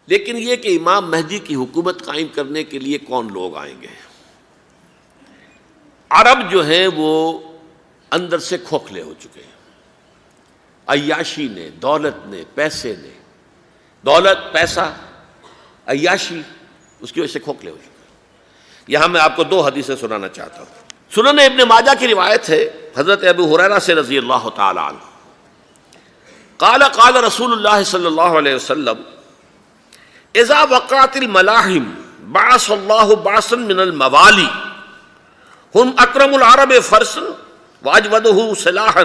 لیکن یہ کہ امام مہدی کی حکومت قائم کرنے کے لیے کون لوگ آئیں گے؟ عرب جو ہیں وہ اندر سے کھوکھلے ہو چکے ہیں، عیاشی نے، دولت نے، پیسے نے، دولت، پیسہ، عیاشی، اس کی وجہ سے کھوکھلے ہو چکے ہیں۔ یہاں میں آپ کو دو حدیثیں سنانا چاہتا ہوں۔ سنن ابن ماجہ کی روایت ہے حضرت ابو ہریرہ سے رضی اللہ تعالی عنہ، قال قال رسول اللہ صلی اللہ علیہ وسلم اذا وقعت الملاحم بعث اللہ بعثا من الموالی ہم اکرم العرب فرسا واجودہ سلاحا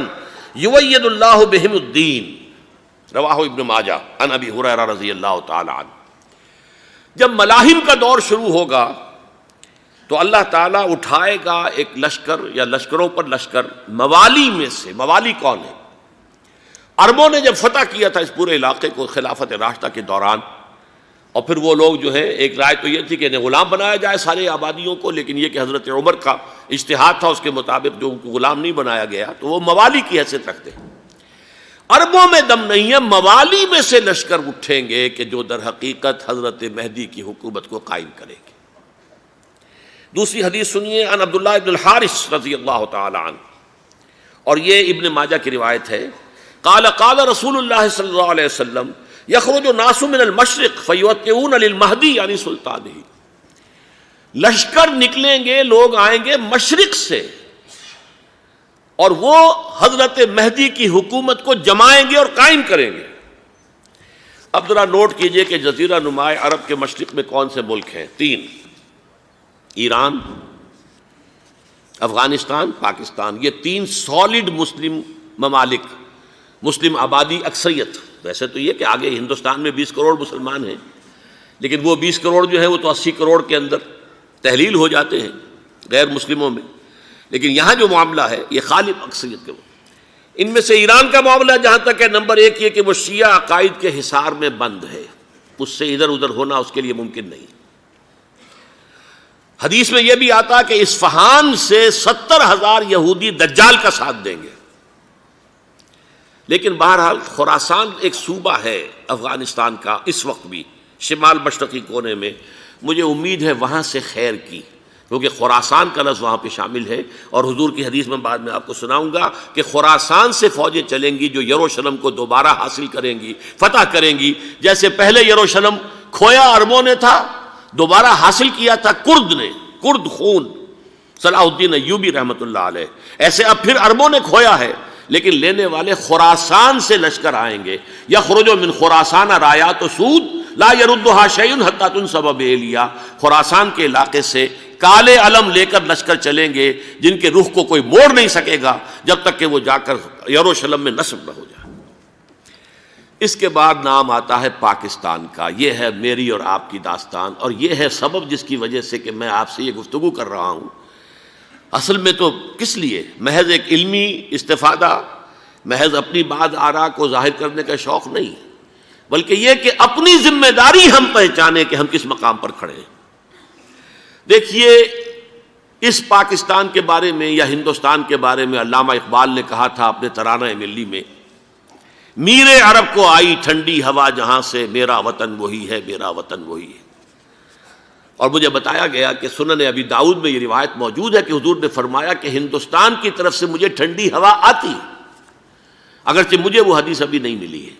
یوید اللہ بہم الدین، رواہ ابن ماجہ عن ابی ہریرہ رضی اللہ تعالی عنہ۔ جب ملاحم کا دور شروع ہوگا تو اللہ تعالیٰ اٹھائے گا ایک لشکر یا لشکروں پر لشکر موالی میں سے۔ موالی کون ہے؟ عربوں نے جب فتح کیا تھا اس پورے علاقے کو خلافت راشدہ کے دوران، اور پھر وہ لوگ جو ہے، ایک رائے تو یہ تھی کہ انہیں غلام بنایا جائے سارے آبادیوں کو، لیکن یہ کہ حضرت عمر کا اجتہاد تھا، اس کے مطابق جو ان کو غلام نہیں بنایا گیا تو وہ موالی کی حیثیت رکھتے ہیں۔ عربوں میں دم نہیں ہے، موالی میں سے لشکر اٹھیں گے کہ جو در حقیقت حضرت مہدی کی حکومت کو قائم کریں گے۔ دوسری حدیث سنیے، عن عبداللہ ابن الحارث رضی اللہ تعالی عنہ، اور یہ ابن ماجہ کی روایت ہے، قال قال رسول اللہ صلی اللہ علیہ وسلم یخرج الناس من المشرق فیوطئون للمہدی یعنی سلطانہ، لشکر نکلیں گے، لوگ آئیں گے مشرق سے اور وہ حضرت مہدی کی حکومت کو جمائیں گے اور قائم کریں گے۔ اب ذرا نوٹ کیجئے کہ جزیرہ نماء عرب کے مشرق میں کون سے ملک ہیں؟ تین: ایران، افغانستان، پاکستان۔ یہ تین سالڈ مسلم ممالک، مسلم آبادی اکثریت۔ ویسے تو یہ کہ آگے ہندوستان میں 20 کروڑ مسلمان ہیں، لیکن وہ 20 کروڑ جو ہے وہ تو 80 کروڑ کے اندر تحلیل ہو جاتے ہیں غیر مسلموں میں، لیکن یہاں جو معاملہ ہے یہ غالب اکثریت کے۔ ان میں سے ایران کا معاملہ جہاں تک ہے، نمبر 1 یہ کہ وہ شیعہ عقائد کے حصار میں بند ہے، اس سے ادھر ادھر ہونا اس کے لیے ممکن نہیں۔ حدیث میں یہ بھی آتا کہ اصفہان سے 70,000 یہودی دجال کا ساتھ دیں گے۔ لیکن بہرحال خراسان ایک صوبہ ہے افغانستان کا اس وقت بھی، شمال مشرقی کونے میں، مجھے امید ہے وہاں سے خیر کی، کیونکہ خراسان کا لفظ وہاں پہ شامل ہے، اور حضور کی حدیث میں بعد میں آپ کو سناؤں گا کہ خراسان سے فوجیں چلیں گی جو یروشلم کو دوبارہ حاصل کریں گی، فتح کریں گی۔ جیسے پہلے یروشلم کھویا عربوں نے تھا، دوبارہ حاصل کیا تھا کرد نے، کرد خون صلاح الدین ایوبی رحمۃ اللہ علیہ، ایسے اب پھر عربوں نے کھویا ہے، لیکن لینے والے خراسان سے لشکر آئیں گے۔ یخرج من خراسان رایات سود لا یردھا شیء حتی تنصب بإیلیا، خراسان کے علاقے سے کالے علم لے کر لشکر چلیں گے جن کے رخ کو کوئی موڑ نہیں سکے گا جب تک کہ وہ جا کر یروشلم میں نصب نہ ہو جائے۔ اس کے بعد نام آتا ہے پاکستان کا۔ یہ ہے میری اور آپ کی داستان، اور یہ ہے سبب جس کی وجہ سے کہ میں آپ سے یہ گفتگو کر رہا ہوں۔ اصل میں تو کس لیے؟ محض ایک علمی استفادہ، محض اپنی بات آراء کو ظاہر کرنے کا شوق نہیں، بلکہ یہ کہ اپنی ذمہ داری ہم پہچانیں کہ ہم کس مقام پر کھڑے ہیں۔ دیکھیے، اس پاکستان کے بارے میں یا ہندوستان کے بارے میں علامہ اقبال نے کہا تھا اپنے ترانہ ملی میں، میرے عرب کو آئی ٹھنڈی ہوا جہاں سے، میرا وطن وہی ہے، میرا وطن وہی ہے۔ اور مجھے بتایا گیا کہ سنن ابی داؤد میں یہ روایت موجود ہے کہ حضور نے فرمایا کہ ہندوستان کی طرف سے مجھے ٹھنڈی ہوا آتی ہے، اگرچہ مجھے وہ حدیث ابھی نہیں ملی ہے،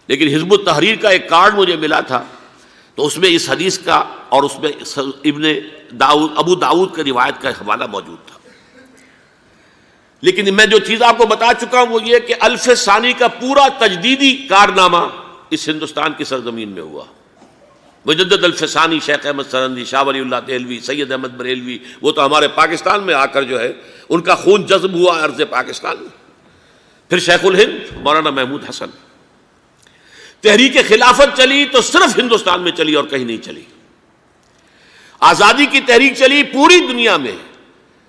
لیکن حزب التحریر کا ایک کارڈ مجھے ملا تھا، تو اس میں اس حدیث کا اور اس میں ابو داؤد کا روایت کا حوالہ موجود تھا۔ لیکن میں جو چیز آپ کو بتا چکا ہوں وہ یہ کہ الف ثانی کا پورا تجدیدی کارنامہ اس ہندوستان کی سرزمین میں ہوا۔ مجدد الف ثانی شیخ احمد سرندی، شاہ ولی اللہ دہلوی، سید احمد بریلوی، وہ تو ہمارے پاکستان میں آ کر جو ہے ان کا خون جذب ہوا ارض پاکستان میں۔ پھر شیخ الہند مولانا محمود حسن۔ تحریک خلافت چلی تو صرف ہندوستان میں چلی اور کہیں نہیں چلی۔ آزادی کی تحریک چلی پوری دنیا میں،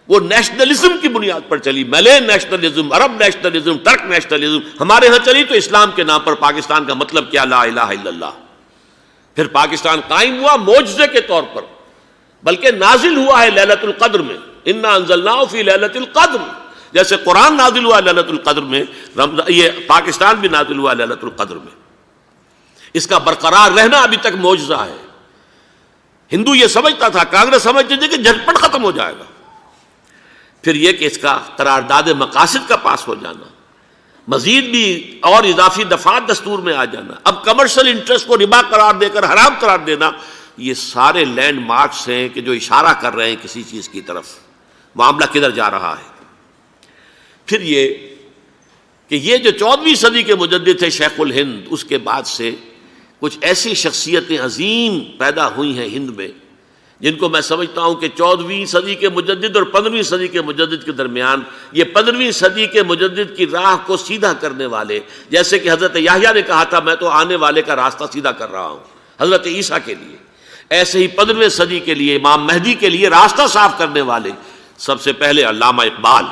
وہ نیشنلزم کی بنیاد پر چلی، ملے نیشنلزم، عرب نیشنلزم، ترک نیشنلزم۔ ہمارے ہاں چلی تو اسلام کے نام پر، پاکستان کا مطلب کیا؟ لا الہ الا اللہ۔ پھر پاکستان قائم ہوا معجزے کے طور پر، بلکہ نازل ہوا ہے لیلۃ القدر میں، انا انزلناہ فی لیلۃ القدر، جیسے قرآن نازل ہوا لیلۃ القدر میں، یہ پاکستان بھی نازل ہوا لیلۃ القدر میں۔ اس کا برقرار رہنا ابھی تک معجزہ ہے. ہندو یہ سمجھتا تھا، کانگریس سمجھتی تھی کہ جھٹپٹ ختم ہو جائے گا. پھر یہ کہ اس کا قرارداد مقاصد کا پاس ہو جانا، مزید بھی اور اضافی دفعات دستور میں آ جانا، اب کمرشل انٹرسٹ کو ربا قرار دے کر حرام قرار دینا، یہ سارے لینڈ مارکس ہیں کہ جو اشارہ کر رہے ہیں کسی چیز کی طرف، معاملہ کدھر جا رہا ہے. پھر یہ کہ یہ جو 14ویں صدی کے مجدد تھے شیخ الہند، اس کے بعد سے کچھ ایسی شخصیتیں عظیم پیدا ہوئی ہیں ہند میں جن کو میں سمجھتا ہوں کہ 14ویں صدی کے مجدد اور 15ویں صدی کے مجدد کے درمیان، یہ 15ویں صدی کے مجدد کی راہ کو سیدھا کرنے والے، جیسے کہ حضرت یحییٰ نے کہا تھا میں تو آنے والے کا راستہ سیدھا کر رہا ہوں حضرت عیسیٰ کے لیے، ایسے ہی 15ویں صدی کے لیے امام مہدی کے لیے راستہ صاف کرنے والے سب سے پہلے علامہ اقبال،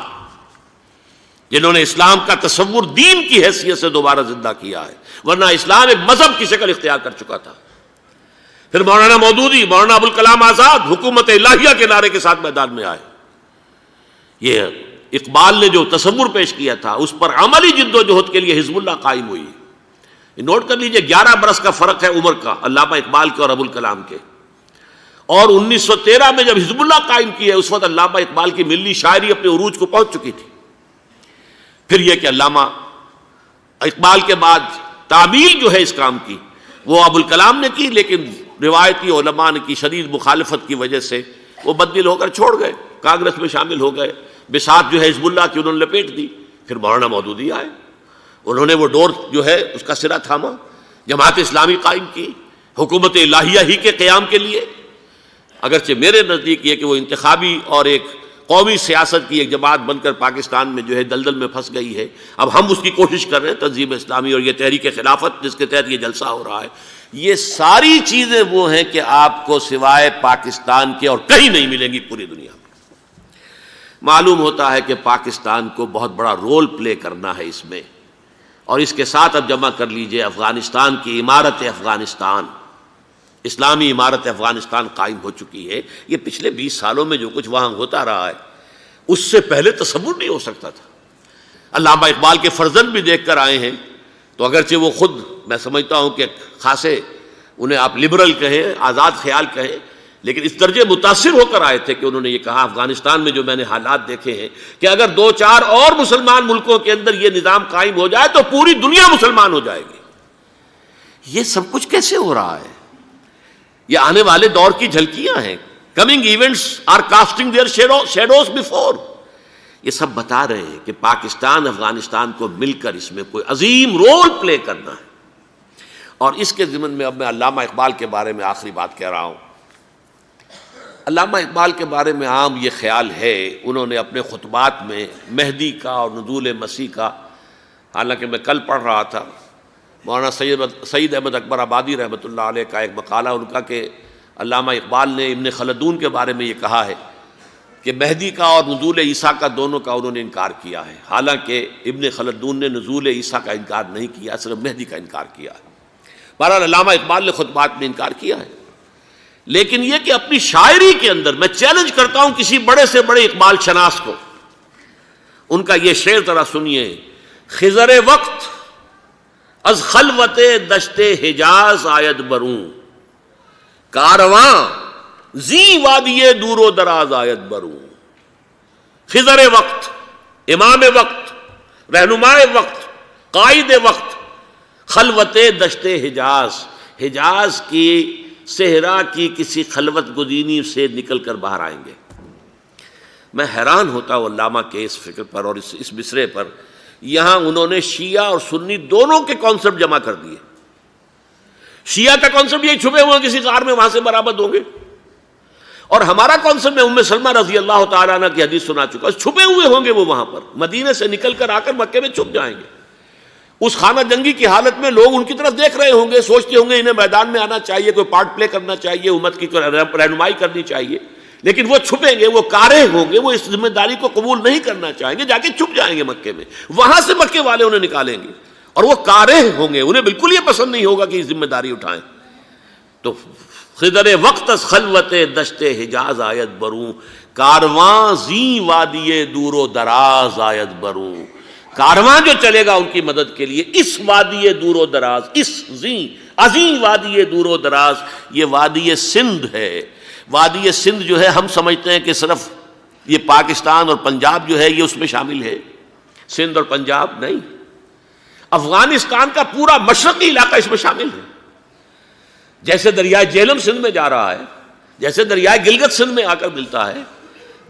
جنہوں نے اسلام کا تصور دین کی حیثیت سے دوبارہ زندہ کیا ہے، ورنہ اسلام ایک مذہب کی شکل اختیار کر چکا تھا. پھر مولانا مودودی، مولانا ابوالکلام آزاد حکومت الہیہ کے نعرے کے ساتھ میدان میں آئے. یہ اقبال نے جو تصور پیش کیا تھا اس پر عملی جد و جہد کے لیے حزب اللہ قائم ہوئی. نوٹ کر لیجئے 11 برس کا فرق ہے عمر کا علامہ اقبال کے اور ابوالکلام کے. اور 1913 میں جب حزب اللہ قائم کی ہے اس وقت علامہ اقبال کی ملی شاعری اپنے عروج کو پہنچ چکی تھی. پھر یہ کہ علامہ اقبال کے بعد تعمیل جو ہے اس کام کی وہ ابوالکلام نے کی، لیکن روایتی علماء کی شدید مخالفت کی وجہ سے وہ بددل ہو کر چھوڑ گئے، کانگریس میں شامل ہو گئے، بساط جو ہے حزب اللہ کی انہوں نے لپیٹ دی. پھر مولانا مودودی آئے، انہوں نے وہ ڈور جو ہے اس کا سرا تھاما، جماعت اسلامی قائم کی حکومت الہیہ ہی کے قیام کے لیے. اگرچہ میرے نزدیک یہ کہ وہ انتخابی اور ایک قومی سیاست کی ایک جماعت بن کر پاکستان میں جو ہے دلدل میں پھنس گئی ہے، اب ہم اس کی کوشش کر رہے ہیں تنظیم اسلامی اور یہ تحریک خلافت جس کے تحت یہ جلسہ ہو رہا ہے. یہ ساری چیزیں وہ ہیں کہ آپ کو سوائے پاکستان کے اور کہیں نہیں ملیں گی پوری دنیا میں. معلوم ہوتا ہے کہ پاکستان کو بہت بڑا رول پلے کرنا ہے اس میں، اور اس کے ساتھ اب جمع کر لیجئے افغانستان کی عمارت افغانستان، اسلامی عمارت افغانستان قائم ہو چکی ہے. یہ پچھلے 20 سالوں میں جو کچھ وہاں ہوتا رہا ہے اس سے پہلے تصور نہیں ہو سکتا تھا. علامہ اقبال کے فرزند بھی دیکھ کر آئے ہیں، تو اگرچہ وہ خود میں سمجھتا ہوں کہ خاصے انہیں آپ لبرل کہیں، آزاد خیال کہیں، لیکن اس درجے متاثر ہو کر آئے تھے کہ انہوں نے یہ کہا افغانستان میں جو میں نے حالات دیکھے ہیں کہ اگر 2-4 اور مسلمان ملکوں کے اندر یہ نظام قائم ہو جائے تو پوری دنیا مسلمان ہو جائے گی. یہ سب کچھ کیسے ہو رہا ہے؟ یہ آنے والے دور کی جھلکیاں ہیں. Coming events are casting their shadows before. یہ سب بتا رہے ہیں کہ پاکستان افغانستان کو مل کر اس میں کوئی عظیم رول پلے کرنا ہے. اور اس کے ضمن میں اب میں علامہ اقبال کے بارے میں آخری بات کہہ رہا ہوں. علامہ اقبال کے بارے میں عام یہ خیال ہے، انہوں نے اپنے خطبات میں مہدی کا اور نزول مسیح کا، حالانکہ میں کل پڑھ رہا تھا مولانا سعید احمد اکبر آبادی رحمۃ اللہ علیہ کا ایک مقالہ ان کا کہ علامہ اقبال نے ابن خلدون کے بارے میں یہ کہا ہے کہ مہدی کا اور نزول عیسیٰ کا دونوں کا انہوں نے انکار کیا ہے، حالانکہ ابن خلدون نے نزول عیسیٰ کا انکار نہیں کیا، صرف مہدی کا انکار کیا ہے. بہرحال علامہ اقبال نے خطبات میں انکار کیا ہے، لیکن یہ کہ اپنی شاعری کے اندر میں چیلنج کرتا ہوں کسی بڑے سے بڑے اقبال شناس کو، ان کا یہ شعر ذرا سنیے: خضر وقت از خلوت دشت حجاز آید بروں، کارواں زی وادی دور و دراز آید بروں. خضر وقت، امام وقت، رہنمائے وقت، قائد وقت، خلوت دشت حجاز، حجاز کی صحرا کی کسی خلوت گزینی سے نکل کر باہر آئیں گے. میں حیران ہوتا ہوں علامہ کے اس فکر پر اور اس مصرے پر. یہاں انہوں نے شیعہ اور سنی دونوں کے کانسیپٹ جمع کر دیے. شیعہ کا کانسیپٹ یہ چھپے ہوئے کسی غار میں وہاں سے برآمد ہوں گے، اور ہمارا کانسیپٹ میں ام سلمہ رضی اللہ تعالیٰ عنہ کی حدیث سنا چکا، چھپے ہوئے ہوں گے وہ وہاں پر، مدینے سے نکل کر آ کر مکے میں چھپ جائیں گے. اس خانہ جنگی کی حالت میں لوگ ان کی طرف دیکھ رہے ہوں گے، سوچتے ہوں گے انہیں میدان میں آنا چاہیے، کوئی پارٹ پلے کرنا چاہیے، امت کی کوئی رہنمائی کرنی چاہیے، لیکن وہ چھپیں گے، وہ کارہ ہوں گے، وہ اس ذمہ داری کو قبول نہیں کرنا چاہیں گے، جا کے چھپ جائیں گے مکے میں. وہاں سے مکے والے انہیں نکالیں گے اور وہ کارہ ہوں گے، انہیں بالکل یہ پسند نہیں ہوگا کہ یہ ذمہ داری اٹھائیں. تو خضر وقت از خلوت دشت حجاز آیت بروں، کارواں زی وادی دور و دراز آیت بروں. کارواں جو چلے گا ان کی مدد کے لیے اس وادی دور و دراز، اس زی عظیم وادی دور و دراز، یہ وادی سندھ ہے۔ وادی سندھ جو ہے ہم سمجھتے ہیں کہ صرف یہ پاکستان اور پنجاب جو ہے یہ اس میں شامل ہے، سندھ اور پنجاب نہیں، افغانستان کا پورا مشرقی علاقہ اس میں شامل ہے۔ جیسے دریائے جہلم سندھ میں جا رہا ہے، جیسے دریائے گلگت سندھ میں آ کر ملتا ہے،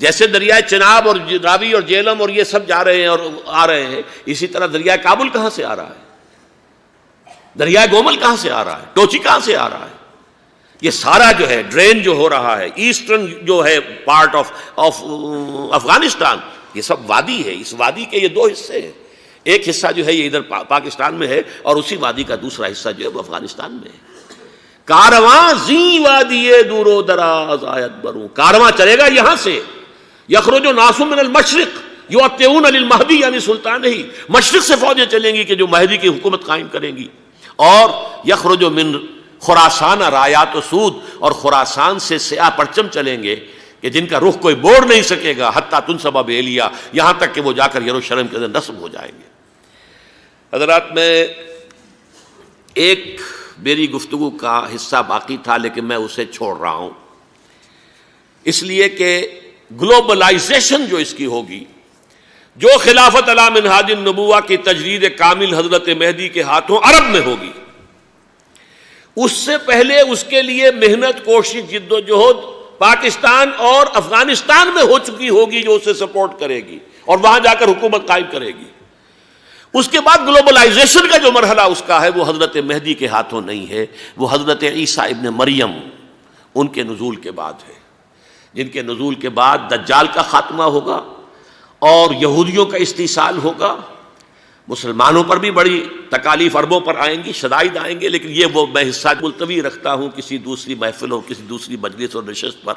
جیسے دریائے چناب اور راوی اور جہلم اور یہ سب جا رہے ہیں اور آ رہے ہیں، اسی طرح دریائے کابل کہاں سے آ رہا ہے، دریائے گومل کہاں سے آ رہا ہے، ٹوچی کہاں سے آ رہا ہے، یہ سارا جو ہے ڈرین جو ہو رہا ہے ایسٹرن جو ہے پارٹ آف افغانستان، یہ سب وادی ہے۔ اس وادی کے یہ دو حصے ہیں، ایک حصہ جو ہے یہ ادھر پاکستان میں ہے اور اسی وادی کا دوسرا حصہ جو ہے وہ افغانستان میں ہے۔ کارواں زی وادی دور و دراز آیت بروں، کارواں چلے گا یہاں سے، یخرج ناس من المشرق یؤتون للمہدی یعنی سلطان ہی، مشرق سے فوجیں چلیں گی کہ جو مہدی کی حکومت قائم کریں گی، اور یخرج من خراسان رایات و سود، اور خراسان سے سیاہ پرچم چلیں گے کہ جن کا رخ کوئی موڑ نہیں سکے گا، حتیٰ تنصب بإیلیا، یہاں تک کہ وہ جا کر یروشلم کے اندر نصب ہو جائیں گے۔ حضرات، میں ایک میری گفتگو کا حصہ باقی تھا لیکن میں اسے چھوڑ رہا ہوں، اس لیے کہ گلوبلائزیشن جو اس کی ہوگی، جو خلافت علی منہاج النبوہ کی تجرید کامل حضرت مہدی کے ہاتھوں عرب میں ہوگی، اس سے پہلے اس کے لیے محنت، کوشش، جد و جہد پاکستان اور افغانستان میں ہو چکی ہوگی جو اسے سپورٹ کرے گی اور وہاں جا کر حکومت قائم کرے گی۔ اس کے بعد گلوبلائزیشن کا جو مرحلہ اس کا ہے وہ حضرت مہدی کے ہاتھوں نہیں ہے، وہ حضرت عیسیٰ ابن مریم ان کے نزول کے بعد ہے، جن کے نزول کے بعد دجال کا خاتمہ ہوگا اور یہودیوں کا استحصال ہوگا، مسلمانوں پر بھی بڑی تکالیف اربوں پر آئیں گی، شدائد آئیں گے، لیکن یہ وہ میں حصہ ملتوی رکھتا ہوں کسی دوسری محفل اور کسی دوسری مجلس اور نشست پر۔